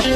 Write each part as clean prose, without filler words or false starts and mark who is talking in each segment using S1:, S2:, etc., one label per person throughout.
S1: सो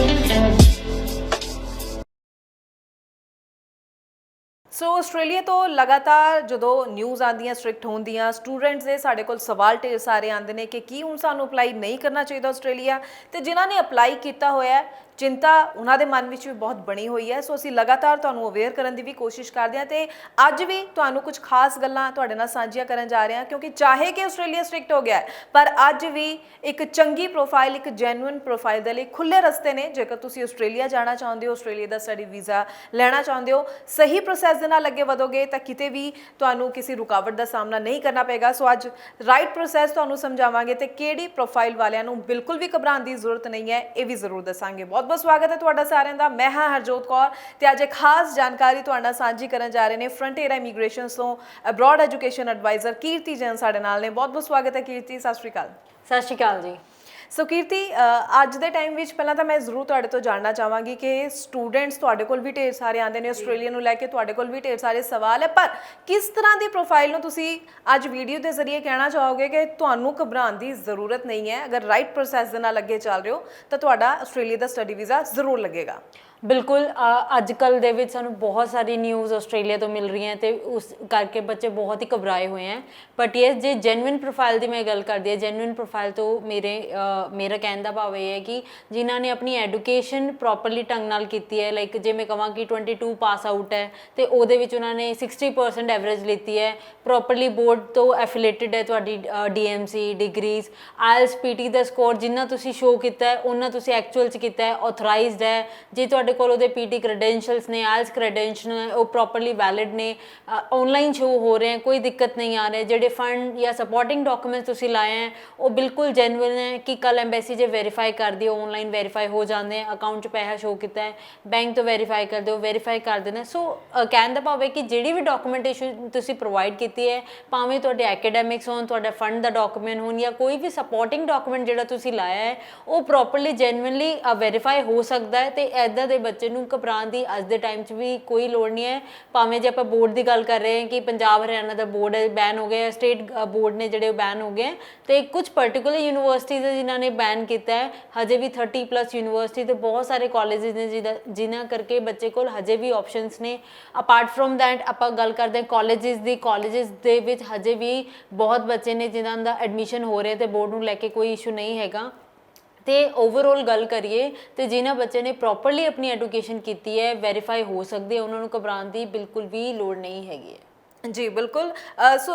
S1: Australia तो लगातार जो न्यूज़ आदियाँ स्ट्रिक्ट होंदियाँ स्टूडेंट्स दे साढ़े कोल सवाल ढेर सारे आते हैं कि की हुण सानू अप्लाई नहीं करना चाहिए आस्ट्रेलिया, तो जिन्होंने अप्लाई किया होया है चिंता उन्होंने मन में भी बहुत बनी हुई है। सो असीं लगातार तुहानूं अवेयर करने की भी कोशिश करते हैं, तो अज भी तुहानूं कुछ खास गल्लां तुहाडे नाल सांझियां करन जा रहे हैं, क्योंकि चाहे कि आस्ट्रेलिया स्ट्रिक्ट हो गया है पर अज भी एक चंगी प्रोफाइल, एक जैनुइन प्रोफाइल के लिए खुले रस्ते ने। जेकर तुसीं आस्ट्रेलिया जाना चाहते हो, आस्ट्रेलिया का स्टडी वीज़ा लेना चाहते हो, सही प्रोसैस दे नाल अगे वधोगे तो किते भी तुहानूं किसी रुकावट का सामना नहीं करना पेगा। सो अज राइट प्रोसैस तुहानूं समझावांगे तो किहड़ी प्रोफाइल वालियां नूं बिल्कुल भी घबराउण की जरूरत नहीं है, ये भी जरूर दसांगे। बहुत बहुत स्वागत है तुहाडा सारिਆਂ ਦਾ। मैं हाँ हरजोत कौर ते अज एक खास जानकारी तुहाडे नाल सांझी करन जा रहे हैं फ्रंटियर इमीग्रेशन तो अब्रॉड एजुकेशन एडवाइजर कीर्ति जैन साडे नाल ने। बहुत बहुत स्वागत है कीर्ति, सत श्री अकाल।
S2: सत श्री अकाल जी।
S1: सो कीर्ति, अज के टाइम में पहला तो मैं जरूर तुहाडे तो जानना चाहांगी कि स्टूडेंट्स तुहाडे कोल भी ढेर सारे आते हैं आस्ट्रेलिया नूं लैके, तुहाडे कोल भी ढेर सारे सवाल है, पर किस तरह की प्रोफाइल नूं तुसीं अज वीडियो के जरिए कहना चाहोगे कि तुहानूं घबराउण की जरूरत नहीं है, अगर राइट प्रोसैस दे नाल अगे चल रहे हो तो तुहाडा आस्ट्रेलिया का स्टडी वीज़ा जरूर लगेगा।
S2: बिल्कुल, अजकल दे विच सानूं बहुत सारी न्यूज़ आस्ट्रेलिया तो मिल रही हैं तो उस करके बच्चे बहुत ही घबराए हुए हैं। बट ये जे जेन्युइन प्रोफाइल की मैं गल करदी है, जेन्युइन प्रोफाइल तो मेरा कहने का भाव ये है कि जिन्होंने अपनी एडुकेशन प्रॉपरली ढंग नाल कीती है, लाइक जे मैं कहां कि 22 पास आउट है तो उहदे विच उन्होंने 60% एवरेज लीती है, प्रॉपरली बोर्ड तो एफिलेटिड है तुहाडी DMC डिग्रीज, IELTS PT का स्कोर जिन्ना तुसीं शो किया है उन्ना तुसीं एक्चुअल च किया है, ऑथराइज्ड है। जे तुहाडे कोल ਉਹਦੇ PT क्रेडेंशियल्स ने, IELTS क्रेडेंशियल ने, वो प्रॉपरली वैलिड ने, ऑनलाइन शो हो रहे हैं, कोई दिक्कत नहीं आ रही। ਜਿਹੜੇ फंड या सपोर्टिंग डॉक्यूमेंट्स ਤੁਸੀਂ ਲਾਏ हैं वो बिल्कुल जेन्युइन है कि कल एम्बेसी जे वेरीफाई कर दिए, ऑनलाइन वेरीफाई हो जाते हैं, अकाउंट 'ਚ पैसा शो किया है, बैंक तो वेरीफाई कर दो, वेरीफाई कर देना। सो कहने का भाव है कि ਜਿਹੜੀ ਵੀ ਡਾਕੂਮੈਂਟੇਸ਼ਨ ਤੁਸੀਂ ਪ੍ਰੋਵਾਈਡ ਕੀਤੀ ਹੈ, ਭਾਵੇਂ ਤੁਹਾਡੇ ਐਕੈਡੈਮਿਕਸ ਹੋਣ, ਤੁਹਾਡਾ ਫੰਡ ਦਾ ਡਾਕੂਮੈਂਟ ਹੋਣ ਜਾਂ ਕੋਈ ਵੀ ਸਪੋਰਟਿੰਗ ਡਾਕੂਮੈਂਟ ਜਿਹੜਾ ਤੁਸੀਂ ਲਾਇਆ ਹੈ ਉਹ ਪ੍ਰੋਪਰਲੀ ਜੈਨੂਇਨਲੀ वेरीफाई हो सकता है। तो ਇੱਦਾਂ ਦੇ ਬੱਚੇ ਨੂੰ ਘਬਰਾਉਣ ਦੀ ਅੱਜ ਦੇ ਟਾਈਮ 'ਚ ਵੀ ਕੋਈ ਲੋੜ ਨਹੀਂ ਹੈ। ਭਾਵੇਂ ਜੇ ਆਪਾਂ ਬੋਰਡ ਦੀ ਗੱਲ ਕਰ ਰਹੇ ਹਾਂ ਕਿ ਪੰਜਾਬ ਹਰਿਆਣਾ ਦਾ ਬੋਰਡ ਬੈਨ ਹੋ ਗਿਆ, ਸਟੇਟ ਬੋਰਡ ਨੇ ਜਿਹੜੇ ਬੈਨ ਹੋ ਗਏ, ਤੇ ਕੁਝ ਪਾਰਟਿਕੂਲਰ ਯੂਨੀਵਰਸਿਟੀਜ਼ ਜਿਨ੍ਹਾਂ ਨੇ ਬੈਨ ਕੀਤਾ ਹੈ, ਹਜੇ ਵੀ 30+ ਯੂਨੀਵਰਸਿਟੀ ਤੇ ਬਹੁਤ ਸਾਰੇ ਕਾਲਜਿਸ ਨੇ ਜਿਨ੍ਹਾਂ ਕਰਕੇ ਬੱਚੇ ਕੋਲ ਹਜੇ ਵੀ ਆਪਸ਼ਨਸ ਨੇ। ਅਪਾਰਟ ਫਰੋਮ ਦੈਟ ਆਪਾਂ ਗੱਲ ਕਰਦੇ ਹਾਂ ਕਾਲਜਿਸ ਦੀ, ਕਾਲਜਿਸ ਦੇ ਵਿੱਚ ਹਜੇ ਵੀ ਬਹੁਤ ਬੱਚੇ ਨੇ ਜਿਨ੍ਹਾਂ ਦਾ ਐਡਮਿਸ਼ਨ ਹੋ ਰਿਹਾ ਤੇ ਬੋਰਡ ਨੂੰ ਲੈ ਕੇ ਕੋਈ ਇਸ਼ੂ ਨਹੀਂ ਹੈਗਾ। तो ओवरऑल गल करिए तो जिन्होंने बच्चे ने प्रॉपरली अपनी एडुकेशन की है, वेरीफाई हो सकती है, उन्होंने घबराने की बिल्कुल भी लोड़ नहीं हैगी है।
S1: जी बिल्कुल। सो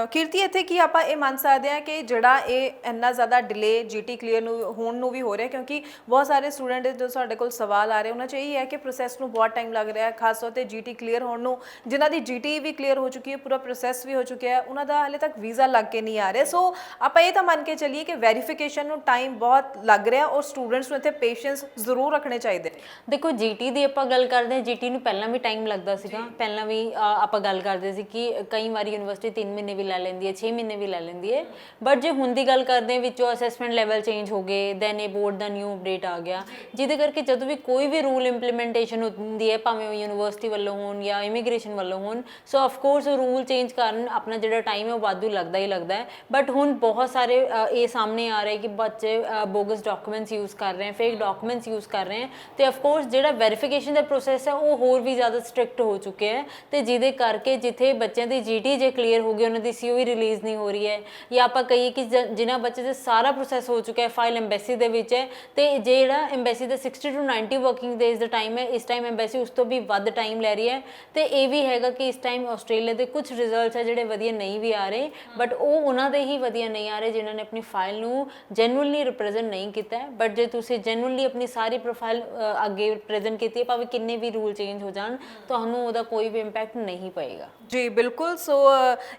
S1: कीर्ति इत्थे की आपां ये मान सकते हैं कि जिहड़ा ये इन्ना ज़्यादा डिले GT क्लीयर होने भी हो रहा है, क्योंकि बहुत सारे स्टूडेंट जो साडे कोल सवाल आ रहे उन्होंने यही है कि प्रोसैस में बहुत टाइम लग रहा है, खास तौर पर GT क्लीयर होने, जिन्हों की GT भी क्लीयर हो चुकी है, पूरा प्रोसैस भी हो चुका है, उन्होंने हाले तक वीज़ा लग के नहीं आ रहे। सो आपां ये तो मान के चलिए कि वेरीफिकेशन में टाइम बहुत लग रहा और स्टूडेंट्स को इत्थे पेशेंस जरूर रखने चाहिए।
S2: देखो GT की आपां गल करते हैं, GT नूं पहलां भी टाइम लगता सीगा, पहलां भी आपां गल करते कि कई बार यूनिवर्सिटी 3 महीने भी लै लेंदी है, 6 महीने भी लै लेंदी है। बट जो हुण दी गल करते हैं विचों असैसमेंट लैवल चेंज हो गए, दैन ये बोर्ड का न्यू अपडेट आ गया, जिहदे करके जदों भी कोई भी रूल इंप्लीमेंटेशन होंदी है, भावें यूनिवर्सिटी वालों होण या इमीग्रेशन वालों होण, सो ऑफकोर्स रूल चेंज कारण अपना जिहड़ा टाइम है वो वाधू लगता ही लगता है। बट हुण बहुत सारे ये सामने आ रहे हैं कि बच्चे बोगस डॉक्यूमेंट्स यूज़ कर रहे हैं, फेक डॉक्यूमेंट्स यूज़ कर रहे हैं, तो ऑफकोर्स जिहड़ा वेरीफिकेशन का प्रोसैस है वो होर भी ज़्यादा स्ट्रिक्ट हो चुके हैं। तो जिहदे करके जिथे बच्चों की GT जे क्लीयर हो गई, उन्होंने COE रिलीज़ नहीं हो रही है, या आप कहिए कि जिन्होंने बच्चे से सारा प्रोसैस हो चुका है, फाइल एम्बेसी दे विच है, तो जिहड़ा एम्बेसी का 60 to 90 वर्किंग डेज़ का टाइम है, इस टाइम एम्बेसी उस तो भी वध टाइम लै रही है। तो ये भी हैगा कि इस टाइम आस्ट्रेलिया के कुछ रिजल्ट्स है जिहड़े वधिया नहीं भी आ रहे, बट वो उन्होंने ही वधिया नहीं आ रहे जिन्होंने अपनी फाइल नूं जेन्युइनली रिप्रजेंट नहीं किया है। बट जे तुसीं जेन्युइनली अपनी सारी प्रोफाइल अगे रिप्रजेंट की है, भावें किन्ने भी रूल चेंज हो जान, तुहानूं उहदा कोई भी इंपैक्ट नहीं पएगा।
S1: जी बिल्कुल। सो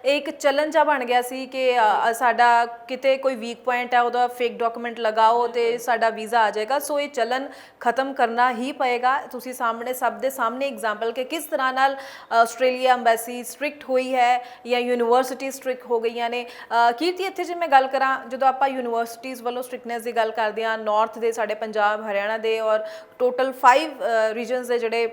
S1: एक चलन जा बन गया सी कि साडा किते कोई वीक पॉइंट है, उहदा फेक डॉक्यूमेंट लगाओ तो साडा वीज़ा आ जाएगा। सो ये चलन खत्म करना ही पएगा। तुसीं सामने सब दे सामने एग्जाम्पल कि किस तरह नाल आस्ट्रेलिया अंबैसी स्ट्रिक्ट हुई है या यूनीवर्सिटी स्ट्रिक्ट हो गई ने। कीर्ति इत्थे जे मैं गल करां, जदों आपां यूनीवर्सिटीज़ वालों स्ट्रिक्टनेस की गल करदे हां, नॉर्थ दे साडे पंजाब हरियाणा दे और टोटल 5 रीजनस दे जिहड़े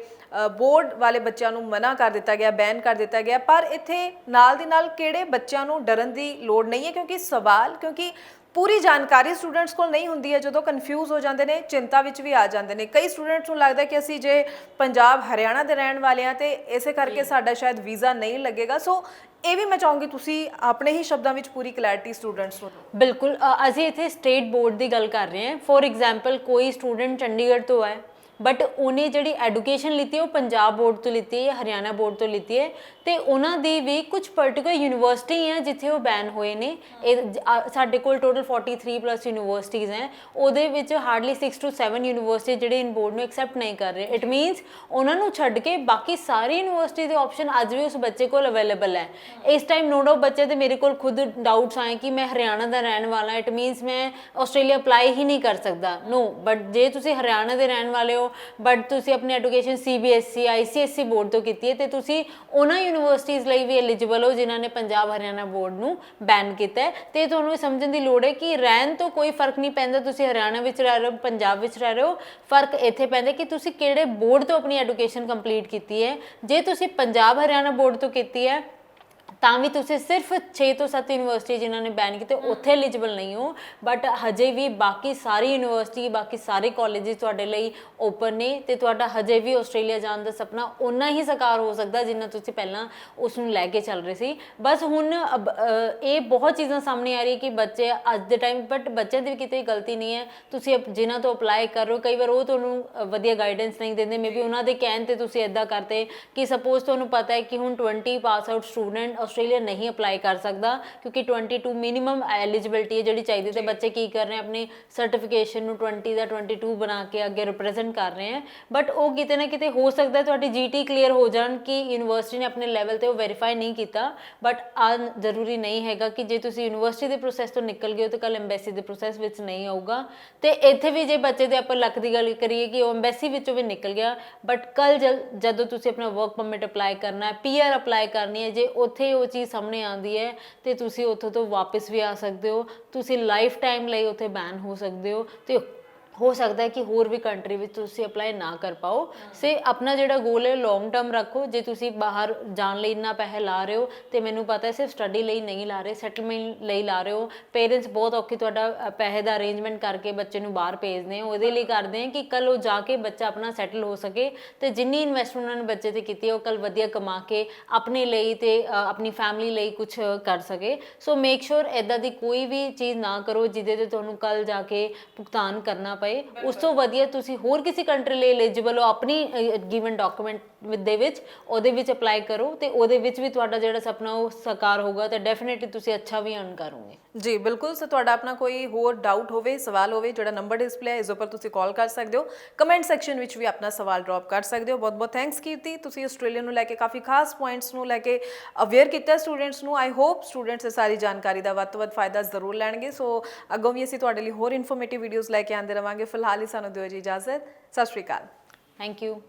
S1: ਬੋਰਡ ਵਾਲੇ ਬੱਚਿਆਂ ਨੂੰ ਮਨਾ ਕਰ ਦਿੱਤਾ ਗਿਆ, ਬੈਨ ਕਰ ਦਿੱਤਾ ਗਿਆ। ਪਰ ਇੱਥੇ ਨਾਲ ਦੀ ਨਾਲ ਕਿਹੜੇ ਬੱਚਿਆਂ ਨੂੰ ਡਰਨ ਦੀ ਲੋੜ ਨਹੀਂ ਹੈ, ਕਿਉਂਕਿ ਪੂਰੀ ਜਾਣਕਾਰੀ ਸਟੂਡੈਂਟਸ ਕੋਲ ਨਹੀਂ ਹੁੰਦੀ ਹੈ। ਜਦੋਂ ਕਨਫਿਊਜ਼ ਹੋ ਜਾਂਦੇ ਨੇ, ਚਿੰਤਾ ਵਿੱਚ ਵੀ ਆ ਜਾਂਦੇ ਨੇ। ਕਈ ਸਟੂਡੈਂਟਸ ਨੂੰ ਲੱਗਦਾ ਕਿ ਅਸੀਂ ਜੇ ਪੰਜਾਬ ਹਰਿਆਣਾ ਦੇ ਰਹਿਣ ਵਾਲੇ ਹਾਂ ਤੇ ਇਸੇ ਕਰਕੇ ਸਾਡਾ ਸ਼ਾਇਦ ਵੀਜ਼ਾ ਨਹੀਂ ਲੱਗੇਗਾ। ਸੋ ਇਹ ਵੀ ਮੈਂ ਚਾਹੂੰਗੀ ਤੁਸੀਂ ਆਪਣੇ ਹੀ ਸ਼ਬਦਾਂ ਵਿੱਚ ਪੂਰੀ ਕਲੈਰਿਟੀ ਸਟੂਡੈਂਟਸ ਨੂੰ।
S2: ਬਿਲਕੁਲ, ਅਸੀਂ ਇੱਥੇ ਸਟੇਟ ਬੋਰਡ ਦੀ ਗੱਲ ਕਰ ਰਹੇ ਹਾਂ। ਫੋਰ ਐਗਜ਼ਾਮਪਲ ਕੋਈ ਸਟੂਡੈਂਟ ਚੰਡੀਗੜ੍ਹ ਤੋਂ ਹੈ ਬਟ ਉਹਨੇ ਜਿਹੜੀ ਐਜੂਕੇਸ਼ਨ ਲਿੱਤੀ ਉਹ ਪੰਜਾਬ ਬੋਰਡ ਤੋਂ ਲਿੱਤੀ ਹੈ, ਹਰਿਆਣਾ ਬੋਰਡ ਤੋਂ ਲਿੱਤੀ ਹੈ, ਤੇ ਉਹਨਾਂ ਦੀ ਵੀ ਕੁਝ ਪਰਟੀਕੂਲਰ ਯੂਨੀਵਰਸਿਟੀ ਹੈ ਜਿੱਥੇ ਉਹ ਬੈਨ ਹੋਏ ਨੇ। ਸਾਡੇ ਕੋਲ ਟੋਟਲ 43 ਪਲੱਸ ਯੂਨੀਵਰਸਿਟੀਜ਼ ਹੈ, ਉਹਦੇ ਵਿੱਚ ਹਾਰਡਲੀ 6 to 7 ਯੂਨੀਵਰਸਿਟੀ ਜਿਹੜੇ ਇਨ ਬੋਰਡ ਨੂੰ ਐਕਸੈਪਟ ਨਹੀਂ ਕਰ ਰਹੇ। ਇਟ ਮੀਨਸ ਉਹਨਾਂ ਨੂੰ ਛੱਡ ਕੇ ਬਾਕੀ ਸਾਰੀ ਯੂਨੀਵਰਸਿਟੀ ਦੇ ਆਪਸ਼ਨ ਅੱਜ ਵੀ ਉਸ ਬੱਚੇ ਕੋਲ ਅਵੇਲੇਬਲ ਹੈ। ਇਸ ਟਾਈਮ ਨੋ ਡਾਊਟ ਬੱਚੇ ਤੇ ਮੇਰੇ ਕੋਲ ਖੁਦ ਡਾਊਟਸ ਆਏ ਕਿ ਮੈਂ ਹਰਿਆਣਾ ਦਾ ਰਹਿਣ ਵਾਲਾ, ਇਟ ਮੀਨਸ ਮੈਂ ਆਸਟ੍ਰੇਲੀਆ ਅਪਲਾਈ ਹੀ ਨਹੀਂ ਕਰ ਸਕਦਾ। ਨੋ, ਬਟ ਜੇ ਤੁਸੀਂ ਹਰਿਆਣਾ ਦੇ ਰਹਿਣ ਵਾਲੇ ਹੋ ਬਟ ਤੁਸੀਂ ਆਪਣੀ ਐਜੂਕੇਸ਼ਨ CBSE ICSE ਬੋਰਡ ਤੋਂ ਕੀਤੀ ਹੈ ਤੇ ਤੁਸੀਂ ਉਹਨਾਂ ਯੂਨੀਵਰਸਿਟੀਜ਼ ਲਈ ਵੀ ਐਲੀਜੀਬਲ ਹੋ ਜਿਨ੍ਹਾਂ ਨੇ ਪੰਜਾਬ ਹਰਿਆਣਾ ਬੋਰਡ ਨੂੰ ਬੈਨ ਕੀਤਾ ਹੈ। ਤੇ ਤੁਹਾਨੂੰ ਇਹ ਸਮਝਣ ਦੀ ਲੋੜ ਹੈ ਕਿ ਰਹਿਣ ਤੋਂ ਕੋਈ ਫਰਕ ਨਹੀਂ ਪੈਂਦਾ, ਤੁਸੀਂ ਹਰਿਆਣਾ ਵਿੱਚ ਰਹਿ ਰਹੇ ਹੋ, ਪੰਜਾਬ ਵਿੱਚ ਰਹਿ ਰਹੇ ਹੋ। ਫਰਕ ਇੱਥੇ ਪੈਂਦਾ ਕਿ ਤੁਸੀਂ ਕਿਹੜੇ ਬੋਰਡ ਤੋਂ ਆਪਣੀ ਐਜੂਕੇਸ਼ਨ ਕੰਪਲੀਟ ਕੀਤੀ ਹੈ। ਜੇ ਤੁਸੀਂ ਪੰਜਾਬ ਹਰਿਆਣਾ ਬੋਰਡ ਤੋਂ ਕੀਤੀ ਹੈ ਤਾਂ ਵੀ ਤੁਸੀਂ ਸਿਰਫ 6 ਤੋਂ 7 ਯੂਨੀਵਰਸਿਟੀ ਜਿਨ੍ਹਾਂ ਨੇ ਬੈਨ ਕੀਤੇ ਉੱਥੇ ਐਲੀਜੀਬਲ ਨਹੀਂ ਹੋ, ਬਟ ਹਜੇ ਵੀ ਬਾਕੀ ਸਾਰੀ ਯੂਨੀਵਰਸਿਟੀ, ਬਾਕੀ ਸਾਰੇ ਕਾਲਜਿਸ ਤੁਹਾਡੇ ਲਈ ਓਪਨ ਨੇ ਤੇ ਤੁਹਾਡਾ ਹਜੇ ਵੀ ਆਸਟ੍ਰੇਲੀਆ ਜਾਣ ਦਾ ਸੁਪਨਾ ਓਨਾ ਹੀ ਸਾਕਾਰ ਹੋ ਸਕਦਾ ਜਿੰਨਾ ਤੁਸੀਂ ਪਹਿਲਾਂ ਉਸ ਨੂੰ ਲੈ ਕੇ ਚੱਲ ਰਹੇ ਸੀ। ਬਸ ਹੁਣ ਇਹ ਬਹੁਤ ਚੀਜ਼ਾਂ ਸਾਹਮਣੇ ਆ ਰਹੀ ਕਿ ਬੱਚੇ ਅੱਜ ਦੇ ਟਾਈਮ, ਬਟ ਬੱਚਿਆਂ ਦੀ ਵੀ ਕਿਤੇ ਗਲਤੀ ਨਹੀਂ ਹੈ। ਤੁਸੀਂ ਜਿਨ੍ਹਾਂ ਤੋਂ ਅਪਲਾਈ ਕਰ ਰਹੇ ਹੋ ਕਈ ਵਾਰ ਉਹ ਤੁਹਾਨੂੰ ਵਧੀਆ ਗਾਈਡੈਂਸ ਨਹੀਂ ਦਿੰਦੇ, ਮੇਬੀ ਉਹਨਾਂ ਦੇ ਕਹਿਣ ਤੇ ਤੁਸੀਂ ਇੱਦਾਂ ਕਰਦੇ ਕਿ ਸਪੋਜ਼ ਤੁਹਾਨੂੰ ਪਤਾ ਹੈ ਕਿ ਹੁਣ 20 ਪਾਸ ਆਊਟ ਸਟੂਡੈਂਟ ਆਸਟ੍ਰੇਲੀਆ ਨਹੀਂ ਅਪਲਾਈ ਕਰ ਸਕਦਾ ਕਿਉਂਕਿ 22 ਮਿਨੀਮਮ ਐਲੀਜੀਬਿਲਟੀ ਹੈ ਜਿਹੜੀ ਚਾਹੀਦੀ। ਤੇ ਬੱਚੇ ਕੀ ਕਰ ਰਹੇ ਆਪਣੀ ਸਰਟੀਫਿਕੇਸ਼ਨ ਨੂੰ 20 ਦਾ 22 ਬਣਾ ਕੇ ਅੱਗੇ ਰਿਪਰੈਜ਼ੈਂਟ ਕਰ ਰਹੇ ਹੈ। ਬਟ ਉਹ ਕਿਤੇ ਨਾ ਕਿਤੇ ਹੋ ਸਕਦਾ ਤੁਹਾਡੀ GT ਕਲੀਅਰ ਹੋ ਜਾਣ ਕਿ ਯੂਨੀਵਰਸਿਟੀ ਨੇ ਆਪਣੇ ਲੈਵਲ ਤੇ ਉਹ ਵੈਰੀਫਾਈ ਨਹੀਂ ਕੀਤਾ, ਬਟ ਆ ਜ਼ਰੂਰੀ ਨਹੀਂ ਹੈਗਾ ਕਿ ਜੇ ਤੁਸੀਂ ਯੂਨੀਵਰਸਿਟੀ ਦੇ ਪ੍ਰੋਸੈਸ ਤੋਂ ਨਿਕਲ ਗਏ ਹੋ ਤਾਂ ਕੱਲ ਐਮਬੈਸੀ ਦੇ ਪ੍ਰੋਸੈਸ ਵਿੱਚ ਨਹੀਂ ਆਊਗਾ। ਤੇ ਇੱਥੇ ਵੀ ਜੇ ਬੱਚੇ ਦੇ ਆਪਾਂ ਲੱਕ ਦੀ ਗੱਲ ਕਰੀਏ ਕਿ ਉਹ ਐਮਬੈਸੀ ਵਿੱਚੋਂ ਵੀ ਨਿਕਲ ਗਿਆ, ਬਟ ਕੱਲ ਜਦੋਂ ਤੁਸੀਂ ਆਪਣਾ ਵਰਕ ਪਰਮਿਟ ਅਪਲਾਈ ਕਰਨਾ ਹੈ, PR ਅਪਲਾਈ ਕਰਨੀ ਹੈ, ਜੇ ਉੱਥੇ ਉਹ ਚੀਜ਼ ਸਾਹਮਣੇ ਆਉਂਦੀ ਹੈ ਤੇ ਤੁਸੀਂ ਉੱਥੋਂ ਤੋਂ ਵਾਪਸ ਵੀ ਆ ਸਕਦੇ ਹੋ। ਤੁਸੀਂ ਲਾਈਫ ਟਾਈਮ ਲਈ ਉੱਥੇ ਬੈਨ ਹੋ ਸਕਦੇ ਹੋ ਤੇ ਹੋ ਸਕਦਾ ਹੈ ਕਿ ਹੋਰ ਵੀ ਕੰਟਰੀ ਵਿੱਚ ਤੁਸੀਂ ਅਪਲਾਈ ਨਾ ਕਰ ਪਾਓ। ਸੇ ਆਪਣਾ ਜਿਹੜਾ ਗੋਲ ਹੈ ਲੌਂਗ ਟਰਮ ਰੱਖੋ। ਜੇ ਤੁਸੀਂ ਬਾਹਰ ਜਾਣ ਲਈ ਇੰਨਾ ਪੈਸੇ ਲਾ ਰਹੇ ਹੋ ਤੇ ਮੈਨੂੰ ਪਤਾ ਹੈ ਸਿਰਫ ਸਟੱਡੀ ਲਈ ਨਹੀਂ ਲਾ ਰਹੇ, ਸੈਟਲਮੈਂਟ ਲਈ ਲਾ ਰਹੇ ਹੋ। ਪੇਰੈਂਟਸ ਬਹੁਤ ਔਖੇ ਤੁਹਾਡਾ ਪੈਸੇ ਦਾ ਅਰੇਂਜਮੈਂਟ ਕਰਕੇ ਬੱਚੇ ਨੂੰ ਬਾਹਰ ਭੇਜਦੇ ਹੋ, ਉਹਦੇ ਲਈ ਕਰਦੇ ਆ ਕਿ ਕੱਲ ਉਹ ਜਾ ਕੇ ਬੱਚਾ ਆਪਣਾ ਸੈਟਲ ਹੋ ਸਕੇ ਤੇ ਜਿੰਨੀ ਇਨਵੈਸਟਮੈਂਟ ਉਹਨਾਂ ਨੇ ਬੱਚੇ ਤੇ ਕੀਤੀ ਉਹ ਕੱਲ ਵਧੀਆ ਕਮਾ ਕੇ ਆਪਣੇ ਲਈ ਤੇ ਆਪਣੀ ਫੈਮਿਲੀ ਲਈ ਕੁਝ ਕਰ ਸਕੇ। ਸੋ ਮੇਕ ਸ਼ੋਰ ਇੱਦਾਂ ਦੀ ਕੋਈ ਵੀ ਚੀਜ਼ ਨਾ ਕਰੋ ਜਿਹਦੇ ਤੇ ਤੁਹਾਨੂੰ ਕੱਲ ਜਾ ਕੇ ਭੁਗਤਾਨ ਕਰਨਾ ਪਏ। ਉਸ ਤੋਂ ਵਧੀਆ ਤੁਸੀਂ ਹੋਰ ਕਿਸੇ ਕੰਟਰੀ ਲਈ ਐਲੀਜੀਬਲ ਹੋ, ਆਪਣੀ ਗਿਵਨ ਡਾਕੂਮੈਂਟ ਦੇ ਵਿੱਚ ਉਹਦੇ ਵਿੱਚ ਅਪਲਾਈ ਕਰੋ ਤੇ ਉਹਦੇ ਵਿੱਚ ਵੀ ਤੁਹਾਡਾ ਜਿਹੜਾ ਸੁਪਨਾ ਉਹ ਸਾਕਾਰ ਹੋਊਗਾ ਤੇ ਡੈਫੀਨਿਟਲੀ ਤੁਸੀਂ ਅੱਛਾ ਵੀ ਅਰਨ ਕਰੋਗੇ।
S1: ਜੀ ਬਿਲਕੁਲ। ਸੋ ਤੁਹਾਡਾ ਆਪਣਾ ਕੋਈ ਹੋਰ ਡਾਊਟ ਹੋਵੇ, ਸਵਾਲ ਹੋਵੇ, ਜਿਹੜਾ ਨੰਬਰ ਡਿਸਪਲੇ ਹੈ ਇਸ ਉੱਪਰ ਤੁਸੀਂ ਕਾਲ ਕਰ ਸਕਦੇ ਹੋ, ਕਮੈਂਟ ਸੈਕਸ਼ਨ ਵਿੱਚ ਵੀ ਆਪਣਾ ਸਵਾਲ ਡ੍ਰੌਪ ਕਰ ਸਕਦੇ ਹੋ। ਬਹੁਤ ਬਹੁਤ ਥੈਂਕਸ ਕੀਰਤੀ, ਤੁਸੀਂ ਆਸਟ੍ਰੇਲੀਆ ਨੂੰ ਲੈ ਕੇ ਕਾਫੀ ਖਾਸ ਪੁਆਇੰਟਸ ਨੂੰ ਲੈ ਕੇ ਅਵੇਅਰ ਕੀਤਾ ਸਟੂਡੈਂਟਸ ਨੂੰ। ਆਈ ਹੋਪ ਸਟੂਡੈਂਟਸ ਇਹ ਸਾਰੀ ਜਾਣਕਾਰੀ ਦਾ ਵੱਧ ਤੋਂ ਵੱਧ ਫਾਇਦਾ ਜ਼ਰੂਰ ਲੈਣਗੇ। ਸੋ ਅੱਗੋਂ ਵੀ ਅਸੀਂ ਤੁਹਾਡੇ ਲਈ ਹੋਰ ਇਨਫੋਰਮੇਟਿਵ ਵੀਡੀਓਜ਼ ਲੈ ਕੇ ਆਉਂਦੇ ਰਵਾਂਗੇ। ਫਿਲਹਾਲ ਹੀ ਸਾਨੂੰ ਦਿਓ ਜੀ ਇਜਾਜ਼ਤ। ਸਤਿ ਸ਼੍ਰੀ ਅਕਾਲ।
S2: Thank you.